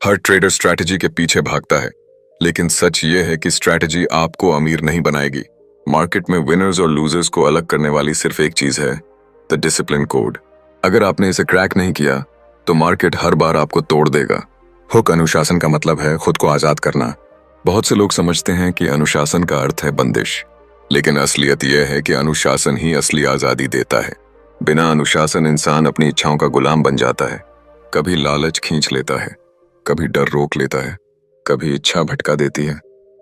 हर trader strategy के पीछे भागता है, लेकिन सच ये है कि स्ट्रैटेजी आपको अमीर नहीं बनाएगी। मार्केट में विनर्स और लूजर्स को अलग करने वाली सिर्फ एक चीज है, द डिसिप्लिन कोड। अगर आपने इसे क्रैक नहीं किया तो मार्केट हर बार आपको तोड़ देगा। हुक अनुशासन का मतलब है खुद को आजाद करना। बहुत से लोग समझते हैं कि अनुशासन का अर्थ है बंदिश, लेकिन असलियत यह है कि अनुशासन ही असली आजादी देता है। बिना अनुशासन इंसान अपनी इच्छाओं का गुलाम बन जाता है। कभी लालच खींच लेता है, कभी डर रोक लेता है, कभी इच्छा भटका देती है।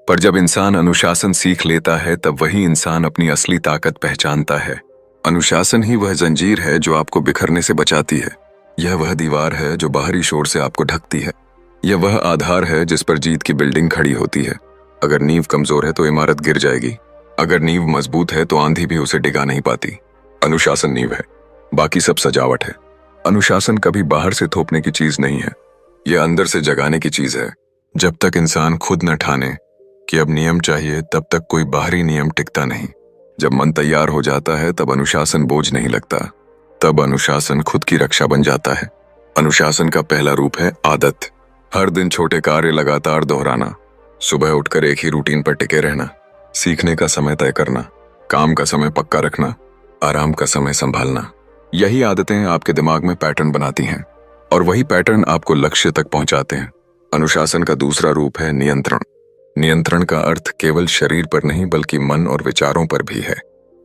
पर जब इंसान अनुशासन सीख लेता है तब वही इंसान अपनी असली ताकत पहचानता है। अनुशासन ही वह जंजीर है जो आपको बिखरने से बचाती है। यह वह दीवार है जो बाहरी शोर से आपको ढकती है। यह वह आधार है जिस पर जीत की बिल्डिंग खड़ी होती है। अगर नींव कमजोर है तो इमारत गिर जाएगी, अगर नींव मजबूत है तो आंधी भी उसे डिगा नहीं पाती। अनुशासन नींव है, बाकी सब सजावट है। अनुशासन कभी बाहर से थोपने की चीज नहीं है, यह अंदर से जगाने की चीज है। जब तक इंसान खुद न ठाने कि अब नियम चाहिए, तब तक कोई बाहरी नियम टिकता नहीं। जब मन तैयार हो जाता है तब अनुशासन बोझ नहीं लगता, तब अनुशासन खुद की रक्षा बन जाता है। अनुशासन का पहला रूप है आदत। हर दिन छोटे कार्य लगातार दोहराना, सुबह उठकर एक ही रूटीन पर टिके रहना, सीखने का समय तय करना, काम का समय पक्का रखना, आराम का समय संभालना। यही आदतें आपके दिमाग में पैटर्न बनाती हैं और वही पैटर्न आपको लक्ष्य तक पहुंचाते हैं। अनुशासन का दूसरा रूप है नियंत्रण। नियंत्रण का अर्थ केवल शरीर पर नहीं बल्कि मन और विचारों पर भी है।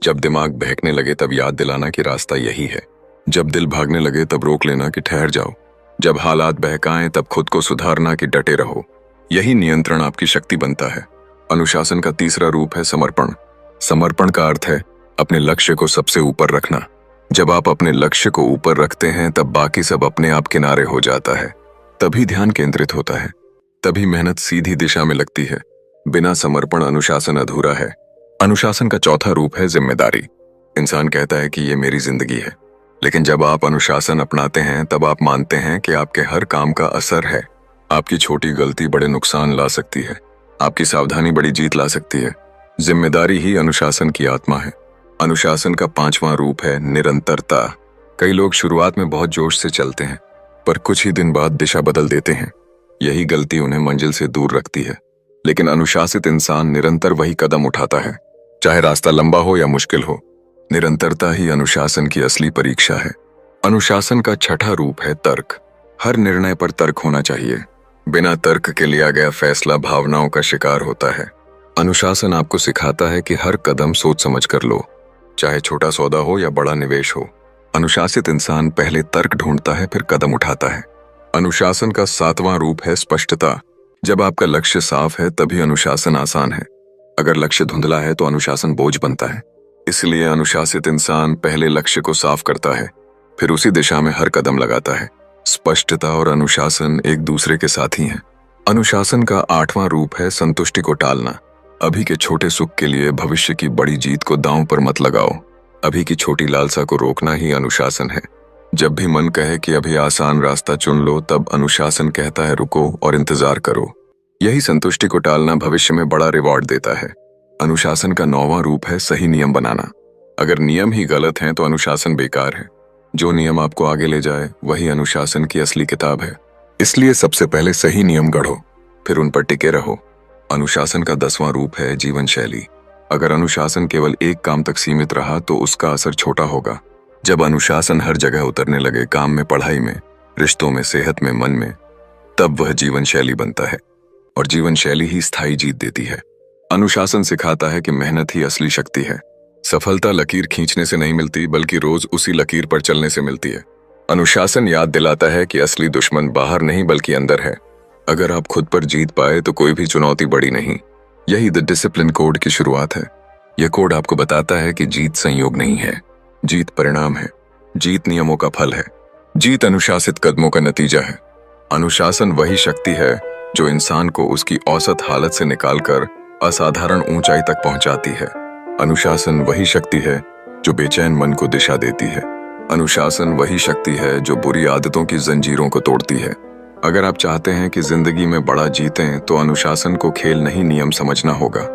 जब दिमाग बहकने लगे तब याद दिलाना कि रास्ता यही है। जब दिल भागने लगे तब रोक लेना कि ठहर जाओ। जब हालात बहकाएं तब खुद को सुधारना कि डटे रहो। यही नियंत्रण आपकी शक्ति बनता है। अनुशासन का तीसरा रूप है समर्पण। समर्पण का अर्थ है अपने लक्ष्य को सबसे ऊपर रखना। जब आप अपने लक्ष्य को ऊपर रखते हैं तब बाकी सब अपने आप किनारे हो जाता है। तभी ध्यान केंद्रित होता है, तभी मेहनत सीधी दिशा में लगती है। बिना समर्पण अनुशासन अधूरा है। अनुशासन का चौथा रूप है जिम्मेदारी। इंसान कहता है कि ये मेरी जिंदगी है, लेकिन जब आप अनुशासन अपनाते हैं तब आप मानते हैं कि आपके हर काम का असर है। आपकी छोटी गलती बड़े नुकसान ला सकती है, आपकी सावधानी बड़ी जीत ला सकती है। जिम्मेदारी ही अनुशासन की आत्मा है। अनुशासन का पांचवां रूप है निरंतरता। कई लोग शुरुआत में बहुत जोश से चलते हैं, पर कुछ ही दिन बाद दिशा बदल देते हैं। यही गलती उन्हें मंजिल से दूर रखती है। लेकिन अनुशासित इंसान निरंतर वही कदम उठाता है, चाहे रास्ता लंबा हो या मुश्किल हो। निरंतरता ही अनुशासन की असली परीक्षा है। अनुशासन का छठा रूप है तर्क। हर निर्णय पर तर्क होना चाहिए। बिना तर्क के लिया गया फैसला भावनाओं का शिकार होता है। अनुशासन आपको सिखाता है कि हर कदम सोच समझ कर लो, चाहे छोटा सौदा हो या बड़ा निवेश हो। अनुशासित इंसान पहले तर्क ढूंढता है, फिर कदम उठाता है। अनुशासन का सातवां रूप है स्पष्टता। जब आपका लक्ष्य साफ है तभी अनुशासन आसान है। अगर लक्ष्य धुंधला है तो अनुशासन बोझ बनता है। इसलिए अनुशासित इंसान पहले लक्ष्य को साफ करता है, फिर उसी दिशा में हर कदम लगाता है। स्पष्टता और अनुशासन एक दूसरे के साथी हैं। अनुशासन का आठवां रूप है संतुष्टि को टालना। अभी के छोटे सुख के लिए भविष्य की बड़ी जीत को दांव पर मत लगाओ। अभी की छोटी लालसा को रोकना ही अनुशासन है। जब भी मन कहे कि अभी आसान रास्ता चुन लो, तब अनुशासन कहता है रुको और इंतजार करो। यही संतुष्टि को टालना भविष्य में बड़ा रिवॉर्ड देता है। अनुशासन का नौवां रूप है सही नियम बनाना। अगर नियम ही गलत हैं तो अनुशासन बेकार है। जो नियम आपको आगे ले जाए वही अनुशासन की असली किताब है। इसलिए सबसे पहले सही नियम गढ़ो, फिर उन पर टिके रहो। अनुशासन का 10वां रूप है जीवन शैली। अगर अनुशासन केवल एक काम तक सीमित रहा तो उसका असर छोटा होगा। जब अनुशासन हर जगह उतरने लगे, काम में, पढ़ाई में, रिश्तों में, सेहत में, मन में, तब वह जीवन शैली बनता है और जीवन शैली ही स्थायी जीत देती है। अनुशासन सिखाता है कि मेहनत ही असली शक्ति है। सफलता लकीर खींचने से नहीं मिलती बल्कि रोज उसी लकीर पर चलने से मिलती है। अनुशासन याद दिलाता है कि असली दुश्मन बाहर नहीं बल्कि अंदर है। अगर आप खुद पर जीत पाए तो कोई भी चुनौती बड़ी नहीं। यही द डिसिप्लिन कोड की शुरुआत है। यह कोड आपको बताता है कि जीत संयोग नहीं है, जीत परिणाम है, जीत नियमों का फल है, जीत अनुशासित कदमों का नतीजा है। अनुशासन वही शक्ति है जो इंसान को उसकी औसत हालत से निकालकर असाधारण ऊंचाई तक पहुंचाती है। अनुशासन वही शक्ति है जो बेचैन मन को दिशा देती है। अनुशासन वही शक्ति है जो बुरी आदतों की जंजीरों को तोड़ती है। अगर आप चाहते हैं कि जिंदगी में बड़ा जीतें तो अनुशासन को खेल नहीं नियम समझना होगा।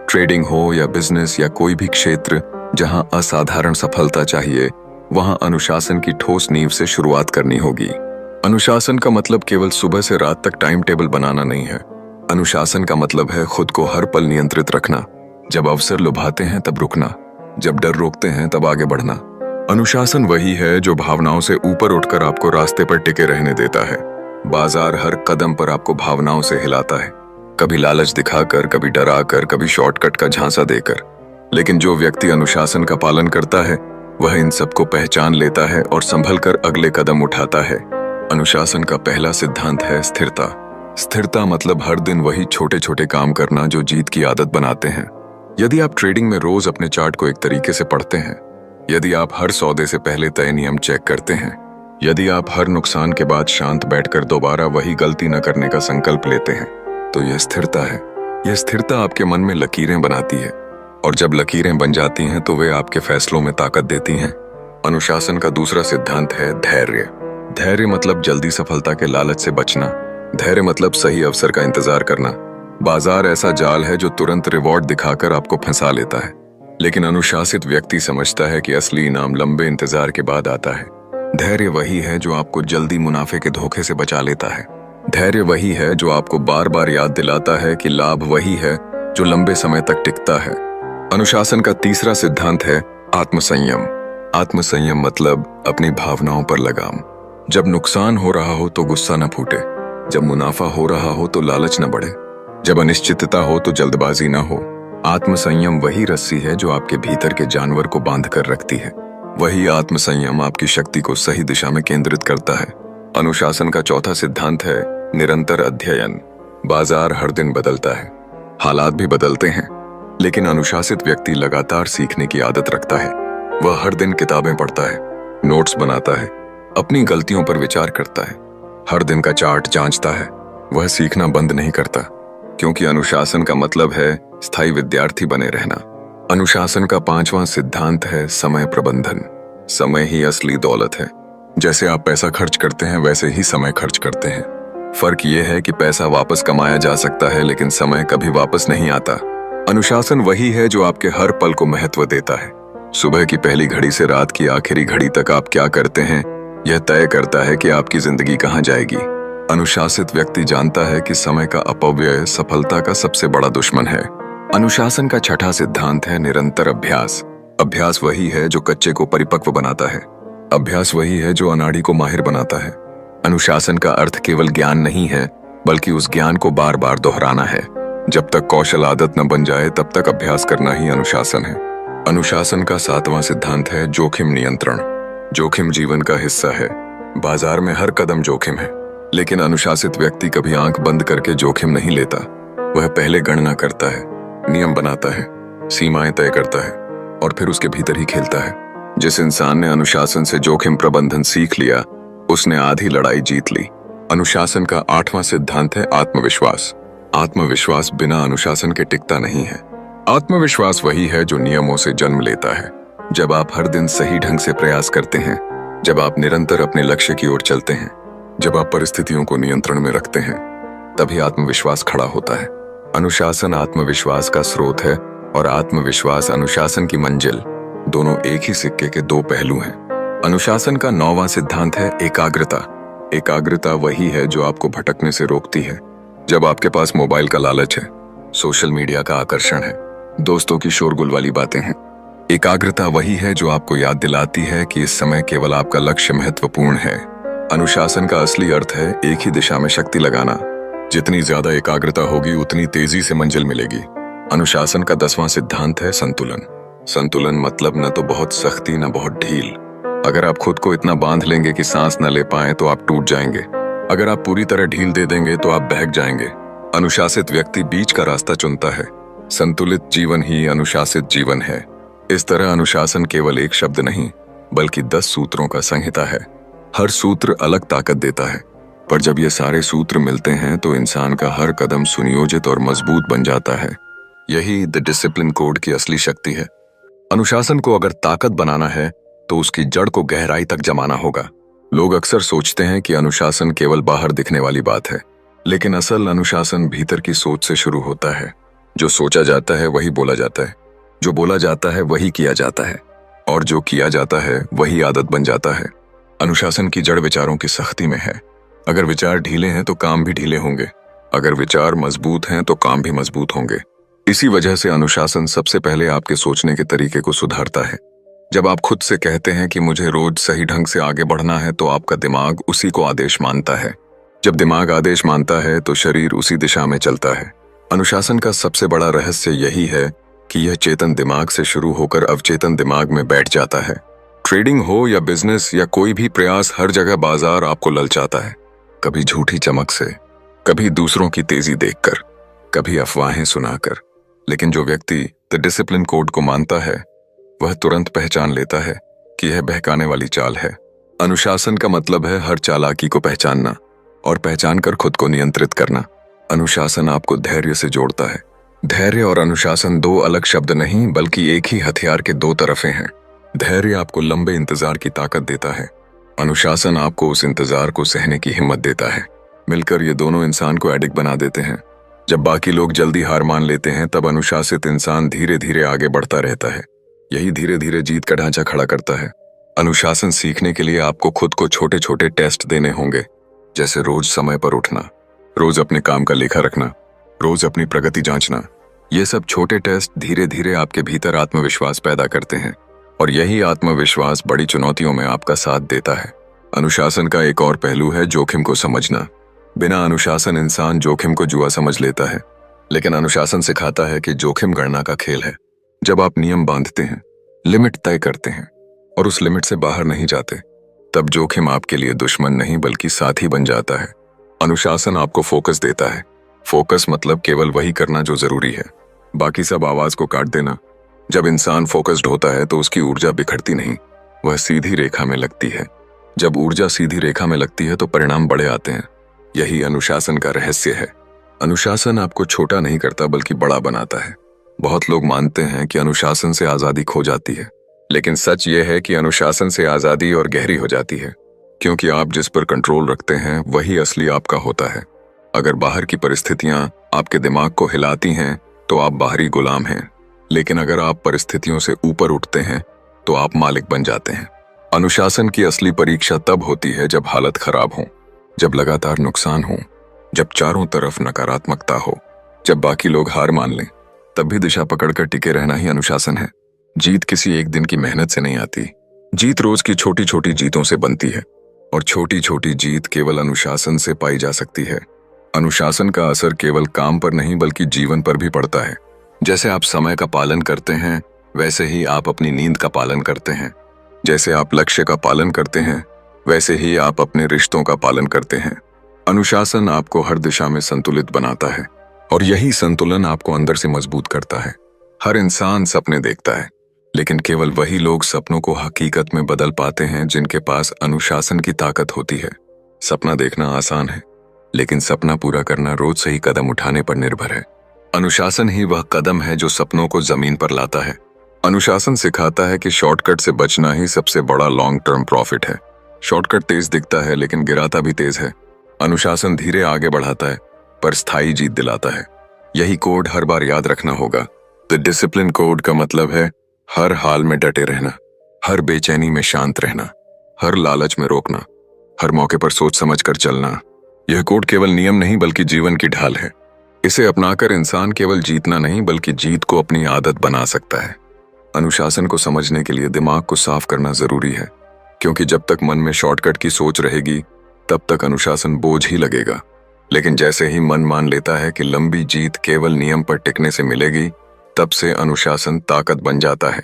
ट्रेडिंग हो या बिजनेस या कोई भी क्षेत्र जहां असाधारण सफलता चाहिए, वहां अनुशासन की ठोस नींव से शुरुआत करनी होगी। अनुशासन का मतलब केवल सुबह से रात तक टाइम टेबल बनाना नहीं है। अनुशासन का मतलब है खुद को हर पल नियंत्रित रखना। जब अवसर लुभाते हैं तब रुकना, जब डर रोकते हैं तब आगे बढ़ना। अनुशासन वही है जो भावनाओं से ऊपर उठकर आपको रास्ते पर टिके रहने देता है। बाजार हर कदम पर आपको भावनाओं से हिलाता है, कभी लालच दिखाकर, कभी डराकर, कभी शॉर्टकट का झांसा देकर। लेकिन जो व्यक्ति अनुशासन का पालन करता है वह इन सबको पहचान लेता है और संभल कर अगले कदम उठाता है। अनुशासन का पहला सिद्धांत है स्थिरता। स्थिरता मतलब हर दिन वही छोटे छोटे काम करना जो जीत की आदत बनाते हैं। यदि आप ट्रेडिंग में रोज अपने चार्ट को एक तरीके से पढ़ते हैं, यदि आप हर सौदे से पहले तय नियम चेक करते हैं, यदि आप हर नुकसान के बाद शांत बैठकर दोबारा वही गलती न करने का संकल्प लेते हैं, तो यह स्थिरता है। यह स्थिरता आपके मन में लकीरें बनाती है, और जब लकीरें बन जाती हैं तो वे आपके फैसलों में ताकत देती हैं। अनुशासन का दूसरा सिद्धांत है धैर्य। धैर्य मतलब जल्दी सफलता के लालच से बचना। धैर्य मतलब सही अवसर का इंतजार करना। बाजार ऐसा जाल है जो तुरंत रिवॉर्ड दिखाकर आपको फंसा लेता है, लेकिन अनुशासित व्यक्ति समझता है कि असली इनाम लंबे इंतजार के बाद आता है। धैर्य वही है जो आपको जल्दी मुनाफे के धोखे से बचा लेता है। धैर्य वही है जो आपको बार बार याद दिलाता है कि लाभ वही है जो लंबे समय तक टिकता है। अनुशासन का तीसरा सिद्धांत है आत्मसंयम। आत्मसंयम मतलब अपनी भावनाओं पर लगाम। जब नुकसान हो रहा हो तो गुस्सा न फूटे, जब मुनाफा हो रहा हो तो लालच न बढ़े, जब अनिश्चितता हो तो जल्दबाजी न हो। आत्मसंयम वही रस्सी है जो आपके भीतर के जानवर को बांध कर रखती है। वही आत्मसंयम आपकी शक्ति को सही दिशा में केंद्रित करता है। अनुशासन का चौथा सिद्धांत है निरंतर अध्ययन। बाजार हर दिन बदलता है, हालात भी बदलते हैं, लेकिन अनुशासित व्यक्ति लगातार सीखने की आदत रखता है। वह हर दिन किताबें पढ़ता है, नोट्स बनाता है, अपनी गलतियों पर विचार करता है, हर दिन का चार्ट जांचता है। वह सीखना बंद नहीं करता, क्योंकि अनुशासन का मतलब है स्थायी विद्यार्थी बने रहना। अनुशासन का पांचवां सिद्धांत है समय प्रबंधन। समय ही असली दौलत है। जैसे आप पैसा खर्च करते हैं वैसे ही समय खर्च करते हैं। फर्क यह है कि पैसा वापस कमाया जा सकता है, लेकिन समय कभी वापस नहीं आता। अनुशासन वही है जो आपके हर पल को महत्व देता है। सुबह की पहली घड़ी से रात की आखिरी घड़ी तक आप क्या करते हैं, यह तय करता है कि आपकी जिंदगी कहां जाएगी। अनुशासित व्यक्ति जानता है कि समय का अपव्यय सफलता का सबसे बड़ा दुश्मन है। अनुशासन का छठा सिद्धांत है निरंतर अभ्यास। अभ्यास वही है जो कच्चे को परिपक्व बनाता है। अभ्यास वही है जो अनाड़ी को माहिर बनाता है। अनुशासन का अर्थ केवल ज्ञान नहीं है, बल्कि उस ज्ञान को बार बार दोहराना है। जब तक कौशल आदत न बन जाए तब तक अभ्यास करना ही अनुशासन है। अनुशासन का सातवां सिद्धांत है जोखिम नियंत्रण। जोखिम जीवन का हिस्सा है। बाजार में हर कदम जोखिम है, लेकिन अनुशासित व्यक्ति कभी आंख बंद करके जोखिम नहीं लेता। वह पहले गणना करता है, नियम बनाता है, सीमाएं तय करता है और फिर उसके भीतर ही खेलता है। जिस इंसान ने अनुशासन से जोखिम प्रबंधन सीख लिया, उसने आधी लड़ाई जीत ली। अनुशासन का आठवां सिद्धांत है आत्मविश्वास। आत्मविश्वास बिना अनुशासन के टिकता नहीं है। आत्मविश्वास वही है जो नियमों से जन्म लेता है। जब आप हर दिन सही ढंग से प्रयास करते हैं, जब आप निरंतर अपने लक्ष्य की ओर चलते हैं, जब आप परिस्थितियों को नियंत्रण में रखते हैं, तभी आत्मविश्वास खड़ा होता है। अनुशासन आत्मविश्वास का स्रोत है और आत्मविश्वास अनुशासन की मंजिल। दोनों एक ही सिक्के के दो पहलू हैं। अनुशासन का नौवां सिद्धांत है एकाग्रता। एकाग्रता वही है जो आपको भटकने से रोकती है। जब आपके पास मोबाइल का लालच है, सोशल मीडिया का आकर्षण है, दोस्तों की शोरगुल वाली बातें हैं, एकाग्रता वही है जो आपको याद दिलाती है कि इस समय केवल आपका लक्ष्य महत्वपूर्ण है। अनुशासन का असली अर्थ है एक ही दिशा में शक्ति लगाना। जितनी ज्यादा एकाग्रता होगी उतनी तेजी से मंजिल मिलेगी। अनुशासन का 10वां सिद्धांत है संतुलन। संतुलन मतलब न तो बहुत सख्ती न बहुत ढील। अगर आप खुद को इतना बांध लेंगे कि सांस न ले पाए तो आप टूट जाएंगे। अगर आप पूरी तरह ढील दे देंगे तो आप बहक जाएंगे। अनुशासित व्यक्ति बीच का रास्ता चुनता है। संतुलित जीवन ही अनुशासित जीवन है। इस तरह अनुशासन केवल एक शब्द नहीं, बल्कि 10 सूत्रों का संहिता है। हर सूत्र अलग ताकत देता है, पर जब ये सारे सूत्र मिलते हैं तो इंसान का हर कदम सुनियोजित और मजबूत बन जाता है। यही द डिसिप्लिन कोड की असली शक्ति है। अनुशासन को अगर ताकत बनाना है तो उसकी जड़ को गहराई तक जमाना होगा। लोग अक्सर सोचते हैं कि अनुशासन केवल बाहर दिखने वाली बात है, लेकिन असल अनुशासन भीतर की सोच से शुरू होता है। जो सोचा जाता है वही बोला जाता है, जो बोला जाता है वही किया जाता है, और जो किया जाता है वही आदत बन जाता है। अनुशासन की जड़ विचारों की सख्ती में है। अगर विचार ढीले हैं तो काम भी ढीले होंगे, अगर विचार मजबूत हैं तो काम भी मजबूत होंगे। इसी वजह से अनुशासन सबसे पहले आपके सोचने के तरीके को सुधारता है। जब आप खुद से कहते हैं कि मुझे रोज सही ढंग से आगे बढ़ना है, तो आपका दिमाग उसी को आदेश मानता है। जब दिमाग आदेश मानता है तो शरीर उसी दिशा में चलता है। अनुशासन का सबसे बड़ा रहस्य यही है कि यह चेतन दिमाग से शुरू होकर अवचेतन दिमाग में बैठ जाता है। ट्रेडिंग हो या बिजनेस या कोई भी प्रयास, हर जगह बाजार आपको ललचाता है। कभी झूठी चमक से, कभी दूसरों की तेजी देखकर, कभी अफवाहें सुनाकर। लेकिन जो व्यक्ति द डिसिप्लिन कोड को मानता है, वह तुरंत पहचान लेता है कि यह बहकाने वाली चाल है। अनुशासन का मतलब है हर चालाकी को पहचानना और पहचान कर खुद को नियंत्रित करना। अनुशासन आपको धैर्य से जोड़ता है। धैर्य और अनुशासन दो अलग शब्द नहीं, बल्कि एक ही हथियार के दो तरफे हैं। धैर्य आपको लंबे इंतजार की ताकत देता है, अनुशासन आपको उस इंतजार को सहने की हिम्मत देता है। मिलकर ये दोनों इंसान को एडिक्ट बना देते हैं। जब बाकी लोग जल्दी हार मान लेते हैं, तब अनुशासित इंसान धीरे धीरे आगे बढ़ता रहता है। यही धीरे धीरे जीत का ढांचा खड़ा करता है। अनुशासन सीखने के लिए आपको खुद को छोटे छोटे टेस्ट देने होंगे, जैसे रोज समय पर उठना, रोज अपने काम का लेखा रखना, रोज अपनी प्रगति जांचना। ये सब छोटे टेस्ट धीरे धीरे आपके भीतर आत्मविश्वास पैदा करते हैं और यही आत्मविश्वास बड़ी चुनौतियों में आपका साथ देता है। अनुशासन का एक और पहलू है जोखिम को समझना। बिना अनुशासन इंसान जोखिम को जुआ समझ लेता है, लेकिन अनुशासन सिखाता है कि जोखिम गणना का खेल है। जब आप नियम बांधते हैं, लिमिट तय करते हैं और उस लिमिट से बाहर नहीं जाते, तब जोखिम आपके लिए दुश्मन नहीं बल्कि साथी बन जाता है। अनुशासन आपको फोकस देता है। फोकस मतलब केवल वही करना जो जरूरी है, बाकी सब आवाज को काट देना। जब इंसान फोकस्ड होता है तो उसकी ऊर्जा बिखरती नहीं, वह सीधी रेखा में लगती है। जब ऊर्जा सीधी रेखा में लगती है तो परिणाम बड़े आते हैं। यही अनुशासन का रहस्य है। अनुशासन आपको छोटा नहीं करता बल्कि बड़ा बनाता है। बहुत लोग मानते हैं कि अनुशासन से आजादी खो जाती है, लेकिन सच यह है कि अनुशासन से आजादी और गहरी हो जाती है, क्योंकि आप जिस पर कंट्रोल रखते हैं वही असली आपका होता है। अगर बाहर की परिस्थितियां आपके दिमाग को हिलाती हैं तो आप बाहरी गुलाम हैं, लेकिन अगर आप परिस्थितियों से ऊपर उठते हैं तो आप मालिक बन जाते हैं। अनुशासन की असली परीक्षा तब होती है जब हालत खराब हो, जब लगातार नुकसान हो, जब चारों तरफ नकारात्मकता हो, जब बाकी लोग हार मान लें, तब भी दिशा पकड़कर टिके रहना ही अनुशासन है। जीत किसी एक दिन की मेहनत से नहीं आती। जीत रोज की छोटी छोटी जीतों से बनती है और छोटी छोटी जीत केवल अनुशासन से पाई जा सकती है। अनुशासन का असर केवल काम पर नहीं बल्कि जीवन पर भी पड़ता है। जैसे आप समय का पालन करते हैं, वैसे ही आप अपनी नींद का पालन करते हैं। जैसे आप लक्ष्य का पालन करते हैं, वैसे ही आप अपने रिश्तों का पालन करते हैं। अनुशासन आपको हर दिशा में संतुलित बनाता है और यही संतुलन आपको अंदर से मजबूत करता है। हर इंसान सपने देखता है, लेकिन केवल वही लोग सपनों को हकीकत में बदल पाते हैं जिनके पास अनुशासन की ताकत होती है। सपना देखना आसान है, लेकिन सपना पूरा करना रोज सही कदम उठाने पर निर्भर है। अनुशासन ही वह कदम है जो सपनों को जमीन पर लाता है। अनुशासन सिखाता है कि शॉर्टकट से बचना ही सबसे बड़ा लॉन्ग टर्म प्रॉफिट है। शॉर्टकट तेज दिखता है लेकिन गिराता भी तेज है। अनुशासन धीरे आगे बढ़ाता है पर स्थायी जीत दिलाता है। यही कोड हर बार याद रखना होगा। द डिसिप्लिन कोड का मतलब है हर हाल में डटे रहना, हर बेचैनी में शांत रहना, हर लालच में रोकना, हर मौके पर सोच समझ कर चलना। यह कोड केवल नियम नहीं बल्कि जीवन की ढाल है। इसे अपनाकर इंसान केवल जीतना नहीं बल्कि जीत को अपनी आदत बना सकता है। अनुशासन को समझने के लिए दिमाग को साफ करना जरूरी है, क्योंकि जब तक मन में शॉर्टकट की सोच रहेगी तब तक अनुशासन बोझ ही लगेगा। लेकिन जैसे ही मन मान लेता है कि लंबी जीत केवल नियम पर टिकने से मिलेगी, तब से अनुशासन ताकत बन जाता है।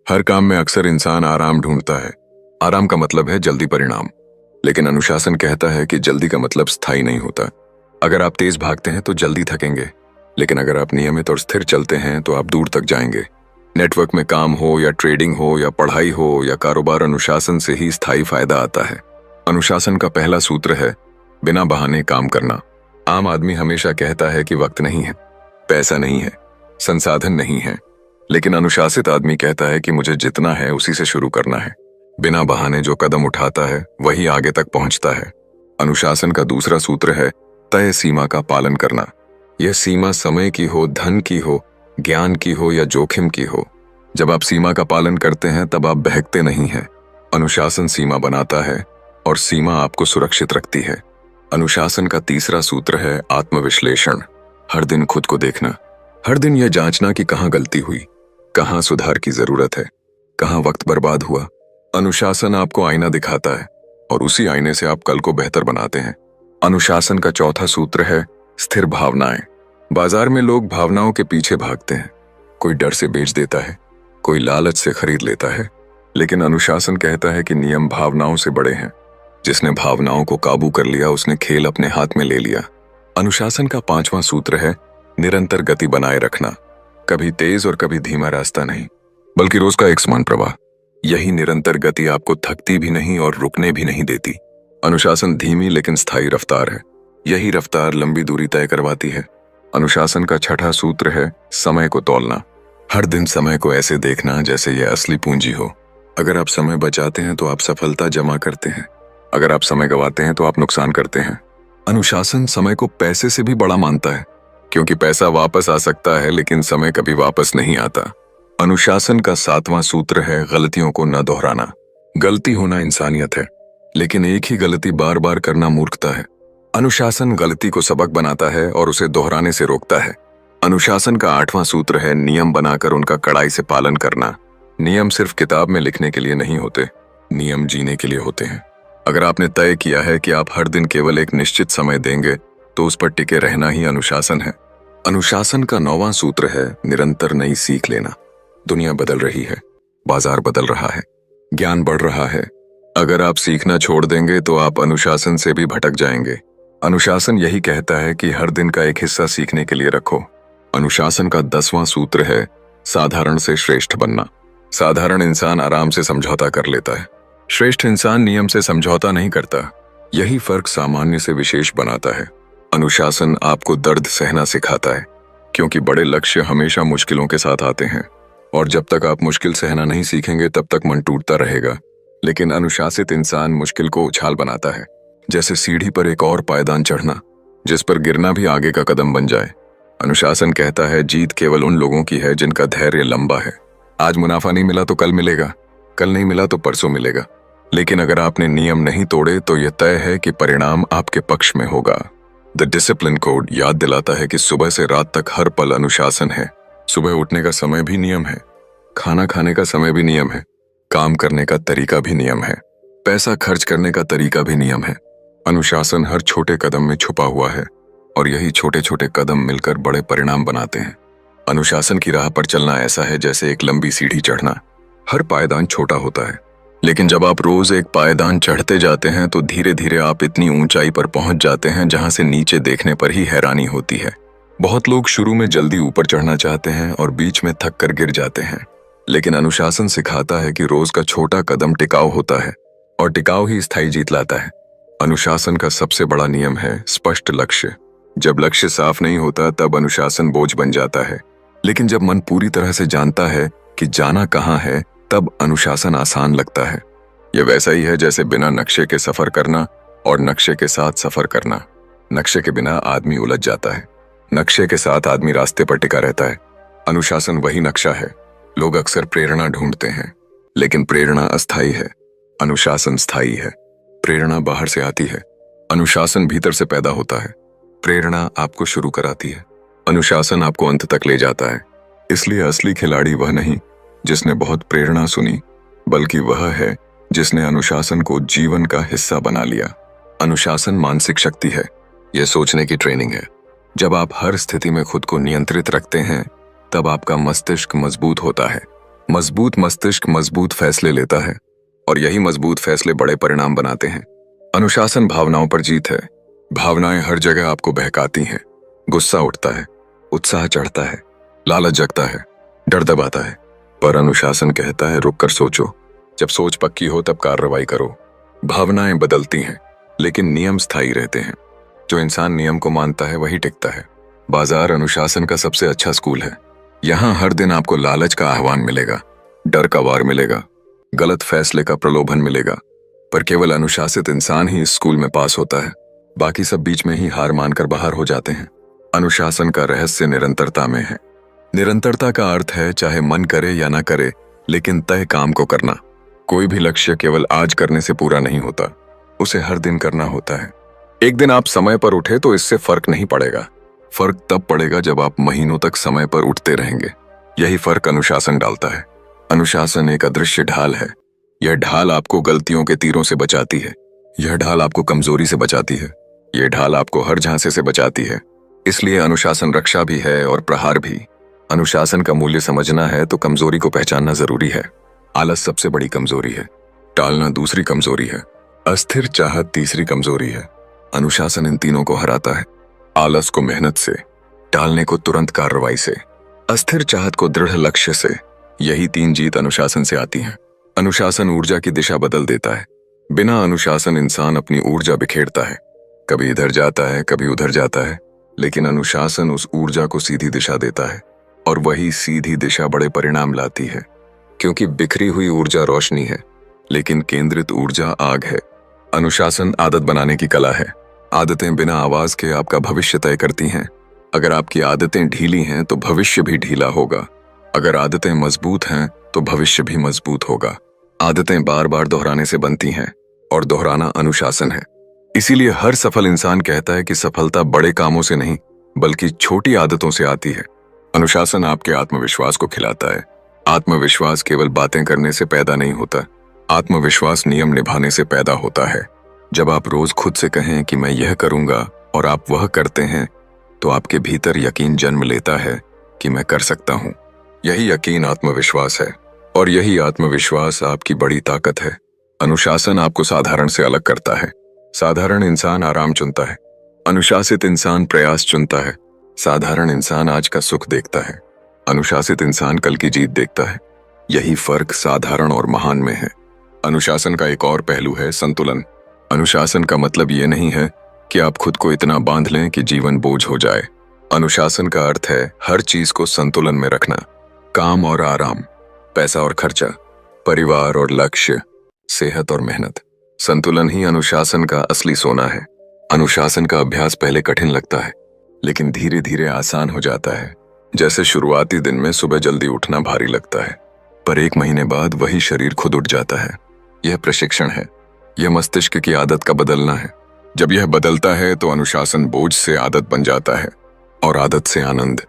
हर काम में अक्सर इंसान आराम ढूंढता है। आराम का मतलब है जल्दी परिणाम, लेकिन अनुशासन कहता है कि जल्दी का मतलब स्थायी नहीं होता। अगर आप तेज भागते हैं तो जल्दी थकेंगे, लेकिन अगर आप नियमित और स्थिर चलते हैं तो आप दूर तक जाएंगे। नेटवर्क में काम हो या ट्रेडिंग हो या पढ़ाई हो या कारोबार, अनुशासन से ही स्थायी फायदा आता है। अनुशासन का पहला सूत्र है बिना बहाने काम करना। आम आदमी हमेशा कहता है कि वक्त नहीं है, पैसा नहीं है, संसाधन नहीं है, लेकिन अनुशासित आदमी कहता है कि मुझे जितना है उसी से शुरू करना है। बिना बहाने जो कदम उठाता है वही आगे तक पहुंचता है। अनुशासन का दूसरा सूत्र है तय सीमा का पालन करना। यह सीमा समय की हो, धन की हो, ज्ञान की हो या जोखिम की हो। जब आप सीमा का पालन करते हैं तब आप बहकते नहीं हैं। अनुशासन सीमा बनाता है और सीमा आपको सुरक्षित रखती है। अनुशासन का तीसरा सूत्र है आत्मविश्लेषण। हर दिन खुद को देखना, हर दिन यह जांचना कि कहाँ गलती हुई, कहाँ सुधार की जरूरत है, कहाँ वक्त बर्बाद हुआ। अनुशासन आपको आईना दिखाता है और उसी आईने से आप कल को बेहतर बनाते हैं। अनुशासन का चौथा सूत्र है स्थिर भावनाएं। बाजार में लोग भावनाओं के पीछे भागते हैं। कोई डर से बेच देता है, कोई लालच से खरीद लेता है, लेकिन अनुशासन कहता है कि नियम भावनाओं से बड़े हैं। जिसने भावनाओं को काबू कर लिया उसने खेल अपने हाथ में ले लिया। अनुशासन का पांचवां सूत्र है निरंतर गति बनाए रखना। कभी तेज और कभी धीमा रास्ता नहीं, बल्कि रोज का एक समान प्रवाह। यही निरंतर गति आपको थकती भी नहीं और रुकने भी नहीं देती। अनुशासन धीमी लेकिन स्थायी रफ्तार है। यही रफ्तार लंबी दूरी तय करवाती है। अनुशासन का छठा सूत्र है समय को तौलना। हर दिन समय को ऐसे देखना जैसे यह असली पूंजी हो। अगर आप समय बचाते हैं तो आप सफलता जमा करते हैं, अगर आप समय गंवाते हैं तो आप नुकसान करते हैं। अनुशासन समय को पैसे से भी बड़ा मानता है, क्योंकि पैसा वापस आ सकता है लेकिन समय कभी वापस नहीं आता। अनुशासन का सातवां सूत्र है गलतियों को न दोहराना। गलती होना इंसानियत है, लेकिन एक ही गलती बार बार करना मूर्खता है। अनुशासन गलती को सबक बनाता है और उसे दोहराने से रोकता है। अनुशासन का आठवां सूत्र है नियम बनाकर उनका कड़ाई से पालन करना। नियम सिर्फ किताब में लिखने के लिए नहीं होते, नियम जीने के लिए होते हैं। अगर आपने तय किया है कि आप हर दिन केवल एक निश्चित समय देंगे, तो उस पर टिके रहना ही अनुशासन है। अनुशासन का नौवां सूत्र है निरंतर नई सीख लेना। दुनिया बदल रही है, बाजार बदल रहा है, ज्ञान बढ़ रहा है। अगर आप सीखना छोड़ देंगे तो आप अनुशासन से भी भटक जाएंगे। अनुशासन यही कहता है कि हर दिन का एक हिस्सा सीखने के लिए रखो। अनुशासन का 10वां सूत्र है साधारण से श्रेष्ठ बनना। साधारण इंसान आराम से समझौता कर लेता है, श्रेष्ठ इंसान नियम से समझौता नहीं करता। यही फर्क सामान्य से विशेष बनाता है। अनुशासन आपको दर्द सहना सिखाता है, क्योंकि बड़े लक्ष्य हमेशा मुश्किलों के साथ आते हैं, और जब तक आप मुश्किल सहना नहीं सीखेंगे तब तक मन टूटता रहेगा। लेकिन अनुशासित इंसान मुश्किल को उछाल बनाता है, जैसे सीढ़ी पर एक और पायदान चढ़ना, जिस पर गिरना भी आगे का कदम बन जाए। अनुशासन कहता है जीत केवल उन लोगों की है जिनका धैर्य लंबा है। आज मुनाफा नहीं मिला तो कल मिलेगा, कल नहीं मिला तो परसों मिलेगा। लेकिन अगर आपने नियम नहीं तोड़े तो यह तय है कि परिणाम आपके पक्ष में होगा। द डिसिप्लिन कोड याद दिलाता है कि सुबह से रात तक हर पल अनुशासन है। सुबह उठने का समय भी नियम है, खाना खाने का समय भी नियम है, काम करने का तरीका भी नियम है, पैसा खर्च करने का तरीका भी नियम है। अनुशासन हर छोटे कदम में छुपा हुआ है, और यही छोटे छोटे कदम मिलकर बड़े परिणाम बनाते हैं। अनुशासन की राह पर चलना ऐसा है जैसे एक लंबी सीढ़ी चढ़ना। हर पायदान छोटा होता है, लेकिन जब आप रोज एक पायदान चढ़ते जाते हैं तो धीरे धीरे आप इतनी ऊंचाई पर पहुंच जाते हैं जहां से नीचे देखने पर ही हैरानी होती है। बहुत लोग शुरू में जल्दी ऊपर चढ़ना चाहते हैं और बीच में थक कर गिर जाते हैं, लेकिन अनुशासन सिखाता है कि रोज का छोटा कदम टिकाऊ होता है, और टिकाऊ ही स्थायी जीत लाता है। अनुशासन का सबसे बड़ा नियम है स्पष्ट लक्ष्य। जब लक्ष्य साफ नहीं होता तब अनुशासन बोझ बन जाता है, लेकिन जब मन पूरी तरह से जानता है कि जाना कहाँ है, तब अनुशासन आसान लगता है। यह वैसा ही है जैसे बिना नक्शे के सफर करना और नक्शे के साथ सफर करना। नक्शे के बिना आदमी उलझ जाता है, नक्शे के साथ आदमी रास्ते पर टिका रहता है। अनुशासन वही नक्शा है। लोग अक्सर प्रेरणा ढूंढते हैं, लेकिन प्रेरणा अस्थायी है, अनुशासन स्थायी है। प्रेरणा बाहर से आती है, अनुशासन भीतर से पैदा होता है। प्रेरणा आपको शुरू कराती है, अनुशासन आपको अंत तक ले जाता है। इसलिए असली खिलाड़ी वह नहीं जिसने बहुत प्रेरणा सुनी, बल्कि वह है जिसने अनुशासन को जीवन का हिस्सा बना लिया। अनुशासन मानसिक शक्ति है, यह सोचने की ट्रेनिंग है। जब आप हर स्थिति में खुद को नियंत्रित रखते हैं, तब आपका मस्तिष्क मजबूत होता है। मजबूत मस्तिष्क मजबूत फैसले लेता है, और यही मजबूत फैसले बड़े परिणाम बनाते हैं। अनुशासन भावनाओं पर जीत है। भावनाएं हर जगह आपको बहकाती हैं। गुस्सा उठता है, उत्साह चढ़ता है, लालच जगता है, डर दबाता है, पर अनुशासन कहता है रुक कर सोचो। जब सोच पक्की हो तब कार्रवाई करो। भावनाएं बदलती हैं, लेकिन नियम स्थायी रहते हैं। जो इंसान नियम को मानता है वही टिकता है। बाजार अनुशासन का सबसे अच्छा स्कूल है। यहाँ हर दिन आपको लालच का आह्वान मिलेगा, डर का वार मिलेगा, गलत फैसले का प्रलोभन मिलेगा, पर केवल अनुशासित इंसान ही इस स्कूल में पास होता है। बाकी सब बीच में ही हार मानकर बाहर हो जाते हैं। अनुशासन का रहस्य निरंतरता में है। निरंतरता का अर्थ है चाहे मन करे या ना करे, लेकिन तय काम को करना। कोई भी लक्ष्य केवल आज करने से पूरा नहीं होता, उसे हर दिन करना होता है। एक दिन आप समय पर उठे तो इससे फर्क नहीं पड़ेगा। फर्क तब पड़ेगा जब आप महीनों तक समय पर उठते रहेंगे। यही फर्क अनुशासन डालता है। अनुशासन एक अदृश्य ढाल है। यह ढाल आपको गलतियों के तीरों से बचाती है। यह ढाल आपको कमजोरी से बचाती है। यह ढाल आपको हर झांसे से बचाती है। इसलिए अनुशासन रक्षा भी है और प्रहार भी। अनुशासन का मूल्य समझना है तो कमजोरी को पहचानना जरूरी है। आलस सबसे बड़ी कमजोरी है। टालना दूसरी कमजोरी है। अस्थिर चाहत तीसरी कमजोरी है। अनुशासन इन तीनों को हराता है। आलस को मेहनत से, टालने को तुरंत कार्रवाई से, अस्थिर चाहत को दृढ़ लक्ष्य से। यही तीन जीत अनुशासन से आती हैं। अनुशासन ऊर्जा की दिशा बदल देता है। बिना अनुशासन इंसान अपनी ऊर्जा बिखेरता है, कभी इधर जाता है कभी उधर जाता है। लेकिन अनुशासन उस ऊर्जा को सीधी दिशा देता है और वही सीधी दिशा बड़े परिणाम लाती है। क्योंकि बिखरी हुई ऊर्जा रोशनी है, लेकिन केंद्रित ऊर्जा आग है। अनुशासन आदत बनाने की कला है। आदतें बिना आवाज के आपका भविष्य तय करती हैं। अगर आपकी आदतें ढीली हैं तो भविष्य भी ढीला होगा। अगर आदतें मजबूत हैं तो भविष्य भी मजबूत होगा। आदतें बार बार दोहराने से बनती हैं और दोहराना अनुशासन है। इसीलिए हर सफल इंसान कहता है कि सफलता बड़े कामों से नहीं बल्कि छोटी आदतों से आती है। अनुशासन आपके आत्मविश्वास को खिलाता है। आत्मविश्वास केवल बातें करने से पैदा नहीं होता। आत्मविश्वास नियम निभाने से पैदा होता है। जब आप रोज खुद से कहें कि मैं यह करूंगा और आप वह करते हैं, तो आपके भीतर यकीन जन्म लेता है कि मैं कर सकता हूं। यही यकीन आत्मविश्वास है और यही आत्मविश्वास आपकी बड़ी ताकत है। अनुशासन आपको साधारण से अलग करता है। साधारण इंसान आराम चुनता है, अनुशासित इंसान प्रयास चुनता है। साधारण इंसान आज का सुख देखता है, अनुशासित इंसान कल की जीत देखता है। यही फर्क साधारण और महान में है। अनुशासन का एक और पहलू है संतुलन। अनुशासन का मतलब ये नहीं है कि आप खुद को इतना बांध लें कि जीवन बोझ हो जाए। अनुशासन का अर्थ है हर चीज को संतुलन में रखना। काम और आराम, पैसा और खर्चा, परिवार और लक्ष्य, सेहत और मेहनत। संतुलन ही अनुशासन का असली सोना है। अनुशासन का अभ्यास पहले कठिन लगता है, लेकिन धीरे धीरे आसान हो जाता है। जैसे शुरुआती दिन में सुबह जल्दी उठना भारी लगता है, पर एक महीने बाद वही शरीर खुद उठ जाता है। यह प्रशिक्षण है। यह मस्तिष्क की आदत का बदलना है। जब यह बदलता है तो अनुशासन बोझ से आदत बन जाता है और आदत से आनंद।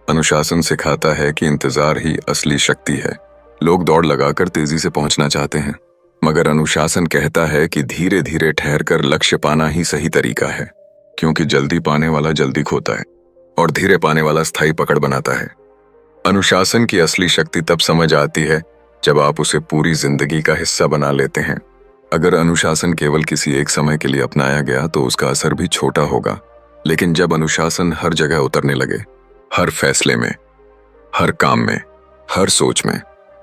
अनुशासन सिखाता है कि इंतजार ही असली शक्ति है। लोग दौड़ लगाकर तेजी से पहुंचना चाहते हैं, मगर अनुशासन कहता है कि धीरे धीरे ठहरकर लक्ष्य पाना ही सही तरीका है। क्योंकि जल्दी पाने वाला जल्दी खोता है और धीरे पाने वाला स्थायी पकड़ बनाता है। अनुशासन की असली शक्ति तब समझ आती है जब आप उसे पूरी जिंदगी का हिस्सा बना लेते हैं। अगर अनुशासन केवल किसी एक समय के लिए अपनाया गया तो उसका असर भी छोटा होगा, लेकिन जब अनुशासन हर जगह उतरने लगे, हर फैसले में, हर काम में, हर सोच में,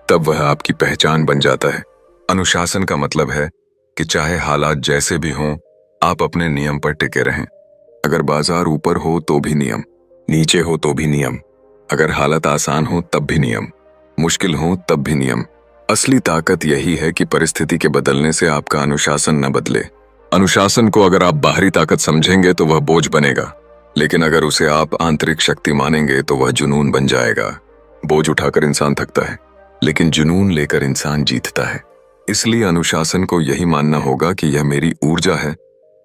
तब वह आपकी पहचान बन जाता है। अनुशासन का मतलब है कि चाहे हालात जैसे भी हों, आप अपने नियम पर टिके रहें। अगर बाजार ऊपर हो तो भी नियम, नीचे हो तो भी नियम, अगर हालत आसान हो तब भी नियम, मुश्किल हो तब भी नियम। असली ताकत यही है कि परिस्थिति के बदलने से आपका अनुशासन न बदले। अनुशासन को अगर आप बाहरी ताकत समझेंगे तो वह बोझ बनेगा, लेकिन अगर उसे आप आंतरिक शक्ति मानेंगे तो वह जुनून बन जाएगा। बोझ उठाकर इंसान थकता है, लेकिन जुनून लेकर इंसान जीतता है। इसलिए अनुशासन को यही मानना होगा कि यह मेरी ऊर्जा है,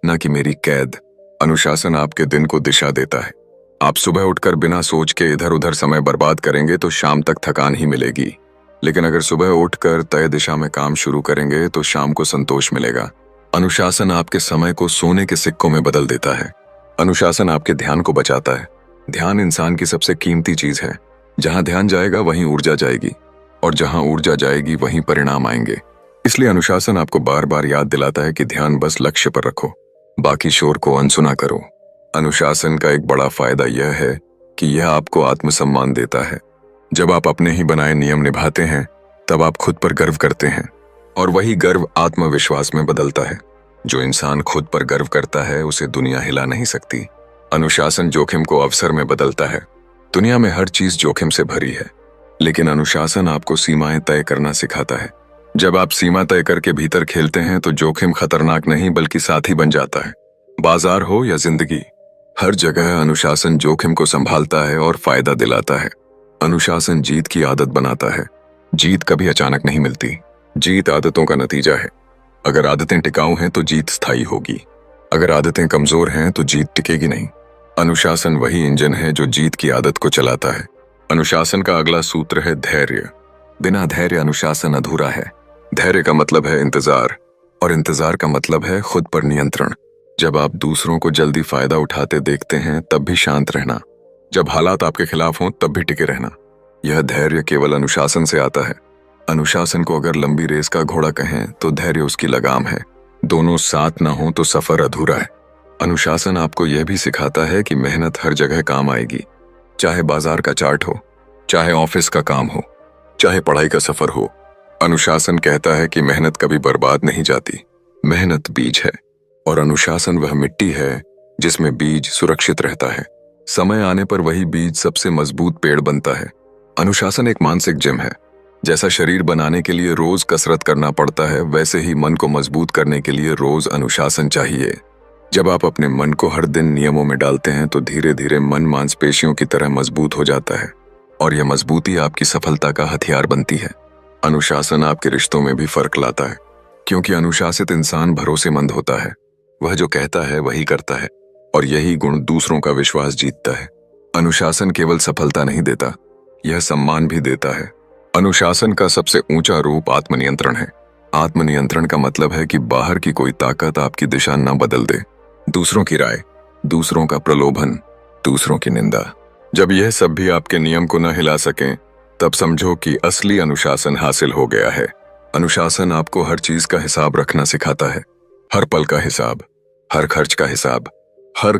न कि मेरी कैद। अनुशासन आपके दिन को दिशा देता है। आप सुबह उठकर बिना सोच के इधर उधर समय बर्बाद करेंगे तो शाम तक थकान ही मिलेगी, लेकिन अगर सुबह उठकर तय दिशा में काम शुरू करेंगे तो शाम को संतोष मिलेगा। अनुशासन आपके समय को सोने के सिक्कों में बदल देता है। अनुशासन आपके ध्यान को बचाता है। ध्यान इंसान की सबसे कीमती चीज है। जहां ध्यान जाएगा वहीं ऊर्जा जाएगी, और जहां ऊर्जा जाएगी वहीं परिणाम आएंगे। इसलिए अनुशासन आपको बार बार याद दिलाता है कि ध्यान बस लक्ष्य पर रखो, बाकी शोर को अनसुना करो। अनुशासन का एक बड़ा फायदा यह है कि यह आपको आत्मसम्मान देता है। जब आप अपने ही बनाए नियम निभाते हैं तब आप खुद पर गर्व करते हैं, और वही गर्व आत्मविश्वास में बदलता है। जो इंसान खुद पर गर्व करता है उसे दुनिया हिला नहीं सकती। अनुशासन जोखिम को अवसर में बदलता है। दुनिया में हर चीज जोखिम से भरी है, लेकिन अनुशासन आपको सीमाएं तय करना सिखाता है। जब आप सीमा तय करके भीतर खेलते हैं तो जोखिम खतरनाक नहीं बल्कि साथी बन जाता है। बाजार हो या जिंदगी, हर जगह अनुशासन जोखिम को संभालता है और फायदा दिलाता है। अनुशासन जीत की आदत बनाता है। जीत कभी अचानक नहीं मिलती। जीत आदतों का नतीजा है। अगर आदतें टिकाऊ हैं तो जीत स्थायी होगी। अगर आदतें कमजोर हैं तो जीत टिकेगी नहीं। अनुशासन वही इंजन है जो जीत की आदत को चलाता है। अनुशासन का अगला सूत्र है धैर्य। बिना धैर्य अनुशासन अधूरा है। धैर्य का मतलब है इंतजार, और इंतजार का मतलब है खुद पर नियंत्रण। जब आप दूसरों को जल्दी फायदा उठाते देखते हैं तब भी शांत रहना, जब हालात आपके खिलाफ हों तब भी टिके रहना। यह धैर्य केवल अनुशासन से आता है। अनुशासन को अगर लंबी रेस का घोड़ा कहें तो धैर्य उसकी लगाम है। दोनों साथ ना हो तो सफर अधूरा है। अनुशासन आपको यह भी सिखाता है कि मेहनत हर जगह काम आएगी, चाहे बाजार का चार्ट हो, चाहे ऑफिस का काम हो, चाहे पढ़ाई का सफर हो। अनुशासन कहता है कि मेहनत कभी बर्बाद नहीं जाती। मेहनत बीज है और अनुशासन वह मिट्टी है जिसमें बीज सुरक्षित रहता है। समय आने पर वही बीज सबसे मजबूत पेड़ बनता है। अनुशासन एक मानसिक जिम है। जैसा शरीर बनाने के लिए रोज कसरत करना पड़ता है, वैसे ही मन को मजबूत करने के लिए रोज अनुशासन चाहिए। जब आप अपने मन को हर दिन नियमों में डालते हैं तो धीरे धीरे मन मांसपेशियों की तरह मजबूत हो जाता है, और यह मजबूती आपकी सफलता का हथियार बनती है। अनुशासन आपके रिश्तों में भी फर्क लाता है, क्योंकि अनुशासित इंसान भरोसेमंद होता है। वह जो कहता है वही करता है, और यही गुण दूसरों का विश्वास जीतता है। अनुशासन केवल सफलता नहीं देता, यह सम्मान भी देता है। अनुशासन का सबसे ऊंचा रूप आत्मनियंत्रण है। आत्मनियंत्रण का मतलब है कि बाहर की कोई ताकत आपकी दिशा न बदल दे। दूसरों की राय, दूसरों का प्रलोभन, दूसरों की निंदा, जब यह सब भी आपके नियम को न हिला सकें, तब समझो कि असली अनुशासन हासिल हो गया है। अनुशासन आपको हर चीज का हिसाब रखना सिखाता है। हर पल का हिसाब, हर खर्च का हिसाब, हर